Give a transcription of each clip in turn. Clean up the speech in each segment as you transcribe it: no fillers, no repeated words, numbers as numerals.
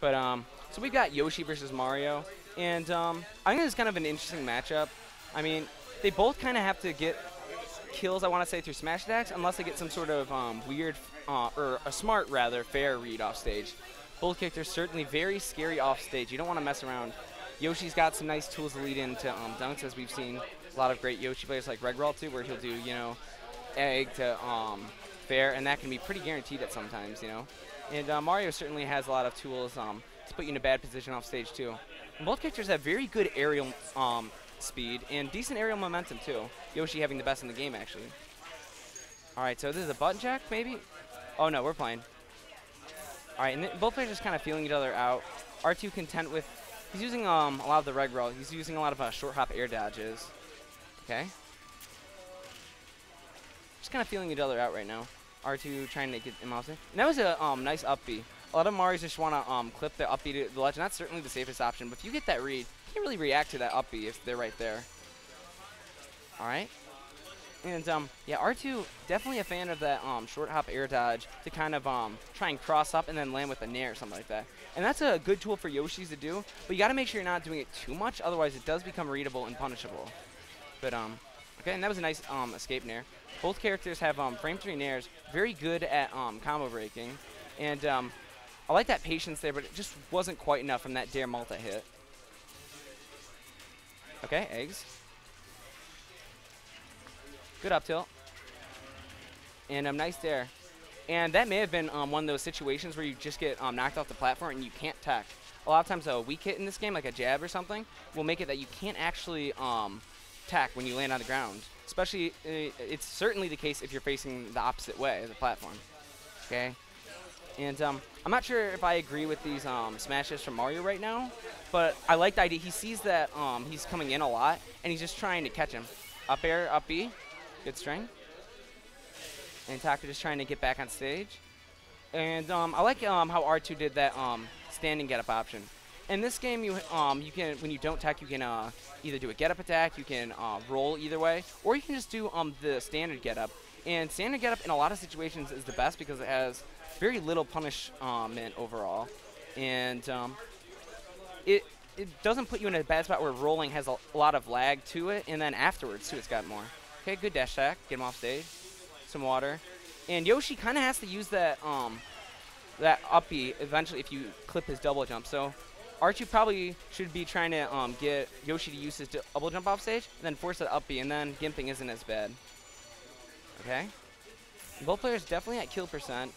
But so we've got Yoshi versus Mario, and I think this is kind of an interesting matchup. I mean, they both kind of have to get kills, I want to say, through smash attacks, unless they get some sort of weird, or a smart, rather, fair read off stage. Both characters certainly very scary off stage. You don't want to mess around. Yoshi's got some nice tools to lead into dunks, as we've seen a lot of great Yoshi players like Regral too, where he'll do, you know, egg to fair, and that can be pretty guaranteed at sometimes, you know. And Mario certainly has a lot of tools to put you in a bad position off stage too. And both characters have very good aerial speed and decent aerial momentum too. Yoshi having the best in the game, actually. All right, so this is a button check, maybe? Oh no, we're playing. All right, and both players just kind of feeling each other out. R2 content with, he's using a lot of the reg roll. He's using a lot of short hop air dodges. Okay. Just kind of feeling each other out right now. R2 trying to get him off there. And that was a nice up B. A lot of Marios just want to clip the up B to the ledge, and that's certainly the safest option. But if you get that read, you can't really react to that up B if they're right there. All right. And yeah, R2 definitely a fan of that short hop air dodge to kind of try and cross up and then land with a nair or something like that. And that's a good tool for Yoshis to do, but you got to make sure you're not doing it too much, otherwise it does become readable and punishable. But okay, and that was a nice escape nair. Both characters have frame 3 nairs, very good at combo breaking, and I like that patience there, but it just wasn't quite enough from that dare multi-hit. Okay, eggs. Good up tilt. And nice there. And that may have been one of those situations where you just get knocked off the platform and you can't tech. A lot of times a weak hit in this game, like a jab or something, will make it that you can't actually tech when you land on the ground. Especially, it's certainly the case if you're facing the opposite way as a platform. Okay? And I'm not sure if I agree with these smashes from Mario right now, but I like the idea. He sees that he's coming in a lot, and he's just trying to catch him. Up air, up B. Good string. And Taka just trying to get back on stage. And I like how R2 did that standing get up option. In this game, you can, when you don't tech, you can either do a get up attack, you can roll either way, or you can just do the standard get up. And standard get up in a lot of situations is the best because it has very little punishment overall, and it doesn't put you in a bad spot where rolling has a lot of lag to it, and then afterwards too, it's got more. Okay, good dash attack, get him off stage, some water, and Yoshi kind of has to use that that up B eventually if you clip his double jump. So R2 probably should be trying to get Yoshi to use his double jump off stage, and then force that up B, and then gimping isn't as bad. Okay, both players definitely at kill percent.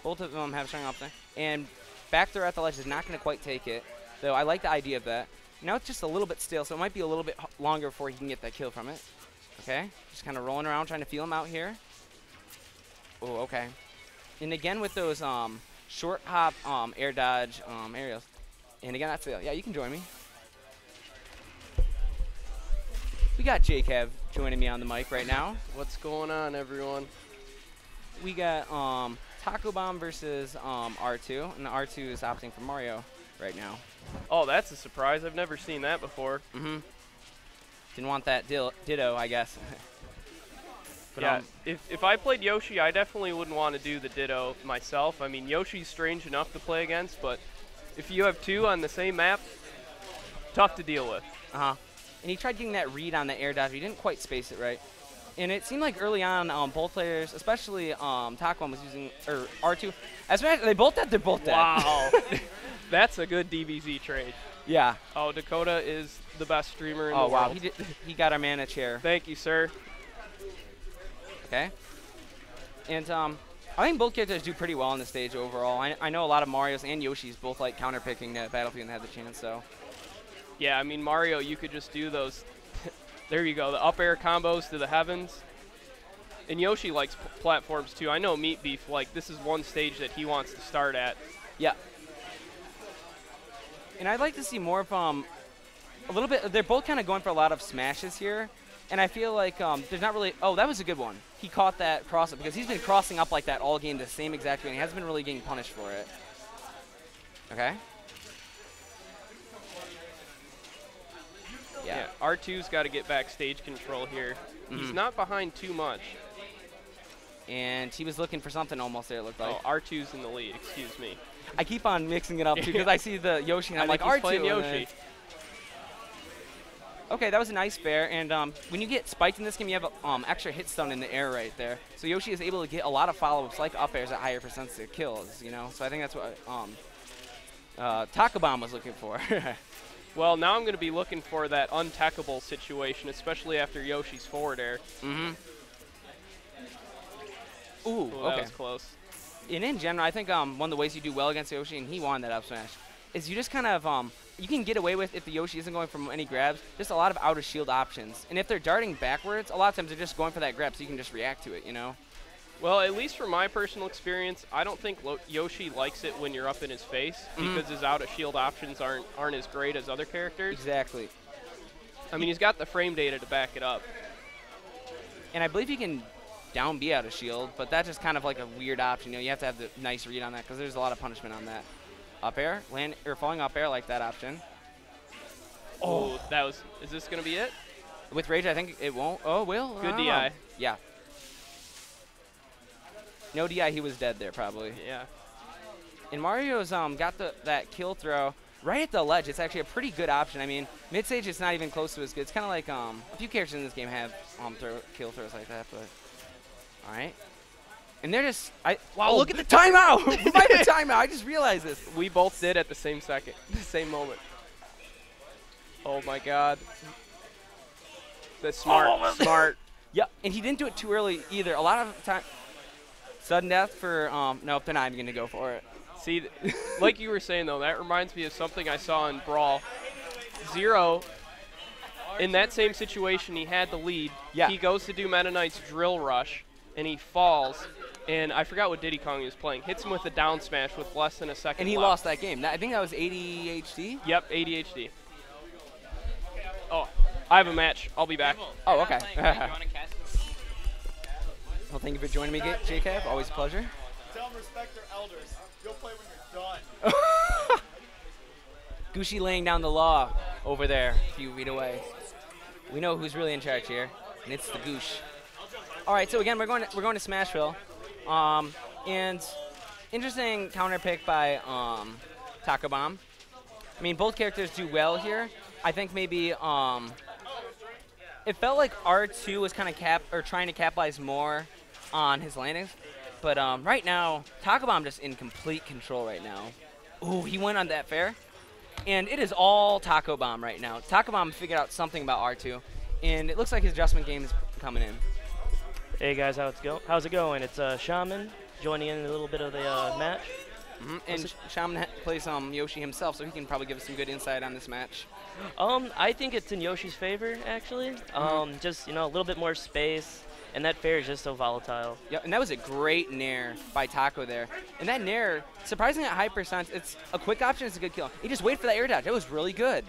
Both of them have strong up there, and back throw at the ledge is not going to quite take it, though I like the idea of that. Now it's just a little bit stale, so it might be a little bit longer before he can get that kill from it. Okay, just kind of rolling around trying to feel him out here. Oh, okay. And again with those short hop air dodge aerials. And again, that's it. Yeah, you can join me. We got J-Kev joining me on the mic right now. What's going on, everyone? We got Tacobomb versus R2, and R2 is opting for Mario right now. Oh, that's a surprise. I've never seen that before. Mm-hmm. Didn't want that ditto, I guess. But yeah, if I played Yoshi, I definitely wouldn't want to do the ditto myself. I mean, Yoshi's strange enough to play against, but if you have two on the same map, tough to deal with. Uh-huh. And he tried getting that read on the air dodge. He didn't quite space it right. And it seemed like early on, both players, especially Tacobomb was using, or R2, they both dead, they're both dead. Wow. That's a good DBZ trade. Yeah. Oh, Dakota is the best streamer in the world. Oh, wow. He got our mana chair. Thank you, sir. Okay. And I think both characters do pretty well on the stage overall. I know a lot of Marios and Yoshis both like counterpicking the Battlefield and have the chance, so. Yeah, I mean, Mario, you could just do those. There you go, the up air combos to the heavens. And Yoshi likes platforms too. I know Meat Beef, like, this is one stage that he wants to start at. Yeah. And I'd like to see more of a little bit. They're both kind of going for a lot of smashes here. And I feel like there's not really. Oh, that was a good one. He caught that cross up because he's been crossing up like that all game the same exact way, and he hasn't been really getting punished for it. Okay. Yeah, R2's got to get back stage control here. He's not behind too much. And he was looking for something almost there, it looked like. Oh, R2's in the lead, excuse me. I keep on mixing it up, too, because I see the Yoshi, and I'm like, R2. Playing Yoshi. Okay, that was a nice fair, and when you get spiked in this game, you have extra hit stun in the air right there. So Yoshi is able to get a lot of follow-ups like up airs at higher percents of kills, you know? So I think that's what Tacobomb was looking for. Well, now I'm going to be looking for that untechable situation, especially after Yoshi's forward air. Mm-hmm. Ooh, That okay. was close. And in general, I think one of the ways you do well against Yoshi, and he won that up smash, is you just kind of you can get away with, if the Yoshi isn't going for any grabs, just a lot of out of shield options. And if they're darting backwards, a lot of times they're just going for that grab, so you can just react to it, you know? Well, at least from my personal experience, I don't think Yoshi likes it when you're up in his face because his out of shield options aren't as great as other characters. Exactly. I mean, he's got the frame data to back it up. And I believe he can down B out of shield, but that's just kind of like a weird option. You know, you have to have the nice read on that because there's a lot of punishment on that. Up air, land or falling up air, like that option. Oh, that was. Is this gonna be it? With rage, I think it won't. Oh, will. Good DI. Yeah. No DI, he was dead there probably. Yeah. And Mario's got that kill throw right at the ledge. It's actually a pretty good option. I mean, mid stage it's not even close to as good. It's kind of like a few characters in this game have kill throws like that, but all right. And they're just wow, look at the timeout. We might have timeout. I just realized this. We both did at the same second, the same moment. Oh my God. That's smart. Smart. Yeah, and he didn't do it too early either. A lot of time, sudden death for nope, they're not even gonna go for it. See, like you were saying though, that reminds me of something I saw in Brawl. Zero, in that same situation, he had the lead. Yeah. He goes to do Meta Knight's drill rush, and he falls. And I forgot what Diddy Kong he was playing. Hits him with a down smash with less than a second And he left. lost that game. I think that was ADHD. Yep, ADHD. Oh, I have a match. I'll be back. Oh, okay. Well, thank you for joining me, J-Cab. Always a pleasure. Tell them respect their elders. Go play when you're done. Gooshi laying down the law over there, a few feet away. We know who's really in charge here, and it's the Goosh. All right, so again, we're going to Smashville, and interesting counter pick by Tacobomb. I mean, both characters do well here. I think maybe it felt like R2 was kind of trying to capitalize more on his landings, but right now Tacobomb just in complete control right now. Ooh, he went on that fair, and it is all Tacobomb right now. Tacobomb figured out something about R2, and it looks like his adjustment game is coming in. Hey guys, how's it going? It's Shaman joining in a little bit of the match. And Shaman plays Yoshi himself, so he can probably give us some good insight on this match. I think it's in Yoshi's favor actually. Just a little bit more space, and that fair is just so volatile. Yeah, and that was a great nair by Taco there. And that nair, surprisingly at high percent, it's a quick option. It's a good kill. He just waited for that air dodge. That was really good.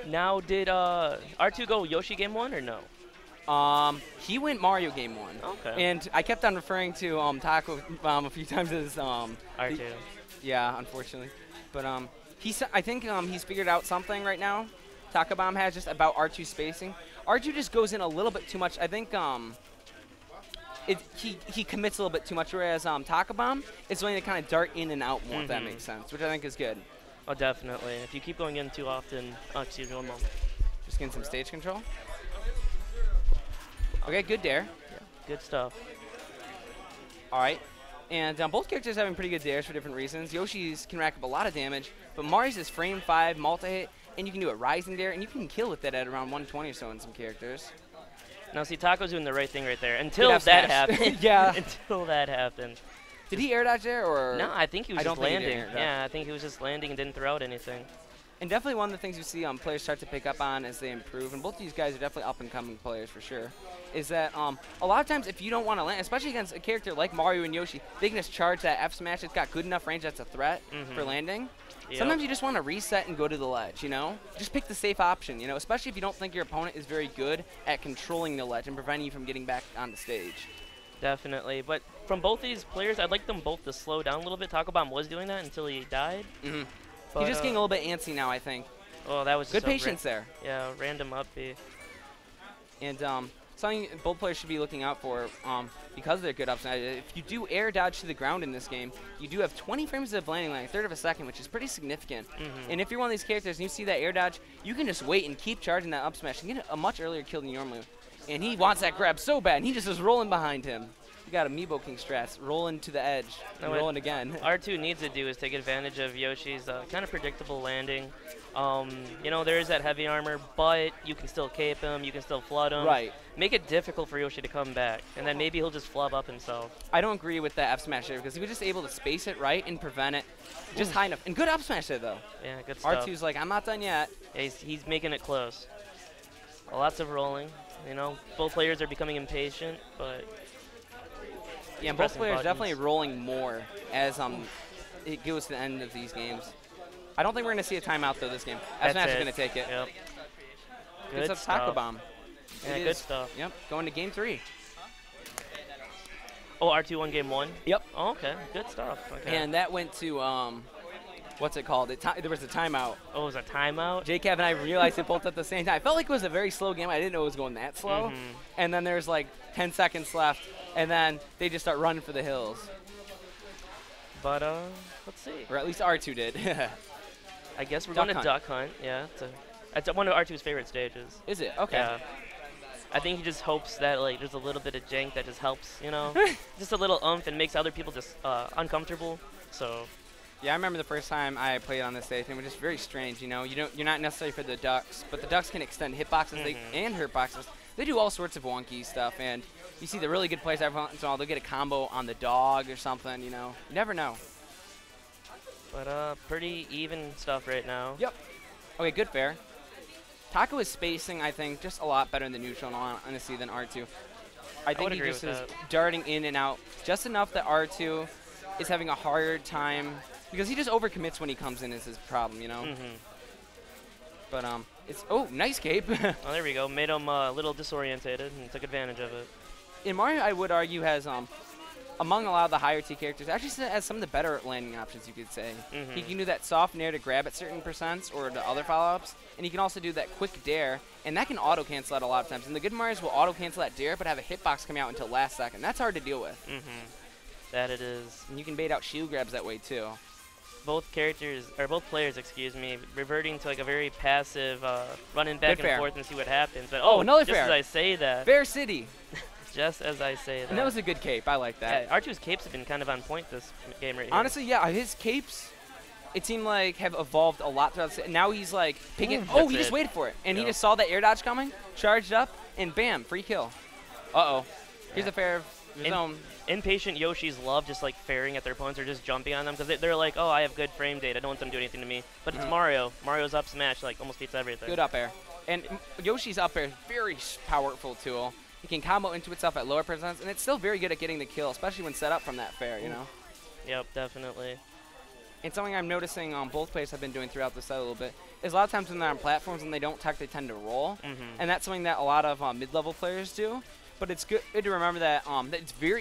Now, did R2 go Yoshi game 1 or no? He went Mario game 1. Okay. And I kept on referring to Taco a few times as R2. Yeah, unfortunately. But I think he's figured out something right now. Tacobomb has just about R2 spacing. R2 just goes in a little bit too much. I think he commits a little bit too much, whereas Tacobomb is willing to kind of dart in and out more, if that makes sense, which I think is good. Oh, definitely. If you keep going in too often, excuse me, one moment. Just getting some stage control. Okay, good dare. Yeah, good stuff. All right. And both characters having pretty good dares for different reasons. Yoshi's can rack up a lot of damage, but Mari's is frame 5, multi-hit, and you can do a rising dare, and you can kill with that at around 120 or so in some characters. Now, see, Taco's doing the right thing right there. Until that happened. Yeah. Until that happened. Did he air dodge there, or? No, I think he was just landing. Think yeah, I think he was just landing and didn't throw out anything. And definitely one of the things you see players start to pick up on as they improve, and both these guys are definitely up-and-coming players for sure, is that a lot of times if you don't want to land, especially against a character like Mario and Yoshi, they can just charge that F smash. It's got good enough range that's a threat for landing. Yep. Sometimes you just want to reset and go to the ledge, you know? Just pick the safe option, you know, especially if you don't think your opponent is very good at controlling the ledge and preventing you from getting back on the stage. Definitely, but from both these players, I'd like them both to slow down a little bit. Tacobomb was doing that until he died. He's just getting a little bit antsy now, I think. Oh, that was good so patience there. Yeah, random up B. And something both players should be looking out for because of their good up smash. If you do air dodge to the ground in this game, you do have 20 frames of landing, like a third of a second, which is pretty significant. And if you're one of these characters and you see that air dodge, you can just wait and keep charging that up smash and get a much earlier kill than you normally would. And he wants that grab so bad, and he just is rolling behind him. You got Amiibo King strats, rolling to the edge, and rolling again. R2 needs to do is take advantage of Yoshi's kind of predictable landing. You know, there is that heavy armor, but you can still cape him, you can still flood him. Right. Make it difficult for Yoshi to come back, and then maybe he'll just flub up himself. I don't agree with that F smash there because he was just able to space it right and prevent it just high enough. And good up smash there, though. Yeah, good stuff. R2's like, I'm not done yet. Yeah, he's making it close. Lots of rolling. You know, both players are becoming impatient, but yeah, both players definitely rolling more as it goes to the end of these games. I don't think we're going to see a timeout, though, this game. F smash is going to take it. Yep. Good stuff. Tacobomb. Yeah, good stuff. Yep, going to game 3. Oh, R2 won game 1? Yep. Oh, okay, good stuff. Okay. And that went to, what's it called? There was a timeout. Oh, it was a timeout? JCav and I realized it both at the same time. I felt like it was a very slow game. I didn't know it was going that slow. And then there's like 10 seconds left, and then they just start running for the hills. But, let's see. Or at least R2 did. I guess we're going to Duck Hunt, yeah. It's one of R2's favorite stages. Is it? Okay. Yeah. I think he just hopes that like there's a little bit of jank that just helps, you know, just a little oomph and makes other people just uncomfortable. So. Yeah, I remember the first time I played on this stage, and it was just very strange. You know, you're not necessarily for the ducks, but the ducks can extend hitboxes and hurtboxes. They do all sorts of wonky stuff, and you see the really good players every once in a while, they'll get a combo on the dog or something. You know, you never know. But pretty even stuff right now. Yep. Okay, good fair. Taco is spacing, I think, just a lot better than neutral, honestly, than R2. I think he just is darting in and out just enough that R2 is having a hard time because he just overcommits when he comes in is his problem, you know? But, it's, oh, nice cape. Oh, there we go. Made him a little disorientated and took advantage of it. In Mario, I would argue, has, among a lot of the higher T characters, actually has some of the better landing options, you could say. He can do that soft nair to grab at certain percents or the other follow-ups, and he can also do that quick dare, and that can auto-cancel out a lot of times. And the good Marios will auto-cancel that dare, but have a hitbox come out until last second. That's hard to deal with. That it is. And you can bait out shield grabs that way, too. Both players, excuse me, reverting to like a very passive, running back and forth and see what happens. But oh, another just fair. As I say that. Fair City. Just as I say that. And that was a good cape. I like that. Yeah, R2's capes have been kind of on point this game right here. Honestly, yeah, his capes, it seemed like, have evolved a lot throughout the now he's like picking. Oh, he just waited for it. And he just saw that air dodge coming, charged up, and bam, free kill. Uh-oh. Here's a fair of his own. Impatient Yoshis love just like fairing at their opponents or just jumping on them because they're like, oh, I have good frame data. I don't want them to do anything to me. But it's Mario. Mario's up smash like almost beats everything. Good up air. And Yoshi's up air is very powerful tool. He can combo into itself at lower percents, and it's still very good at getting the kill, especially when set up from that fair, you know? Yep, definitely. And something I'm noticing both players have been doing throughout the set a little bit is a lot of times when they're on platforms and they don't tech, they tend to roll. And that's something that a lot of mid-level players do. But it's good to remember that,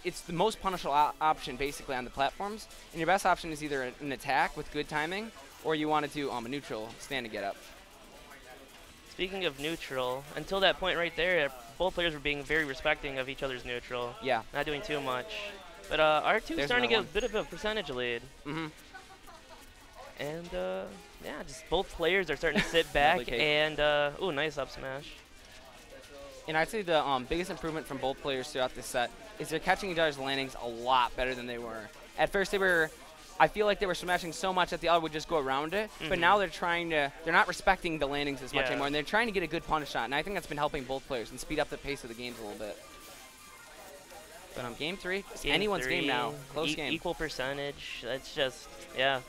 it's the most punishable option basically on the platforms. And your best option is either an attack with good timing, or you want to do a neutral stand to get up. Speaking of neutral, until that point right there, both players were being very respecting of each other's neutral. Yeah. Not doing too much. But R2 is starting to get a bit of a percentage lead. And, yeah, just both players are starting to sit back and, ooh, nice up smash. And I'd say the biggest improvement from both players throughout this set is they're catching each other's landings a lot better than they were. At first I feel like they were smashing so much that the other would just go around it, but now they're not respecting the landings as much anymore, and they're trying to get a good punish shot, and I think that's been helping both players and speed up the pace of the games a little bit. But game 3, it's anyone's game now. Close game. Equal percentage. That's just, yeah.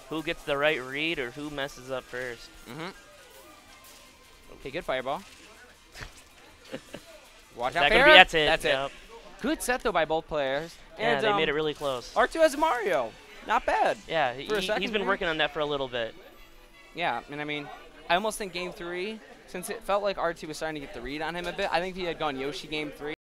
Who gets the right read or who messes up first. Okay, good fireball. Watch out, fair. That's it. That's it. Good set, though, by both players. Yeah, they made it really close. R2 has Mario. Not bad. Yeah, he's been working on that for a little bit. Yeah, and I mean, I almost think game 3, since it felt like R2 was starting to get the read on him a bit, I think if he had gone Yoshi game 3,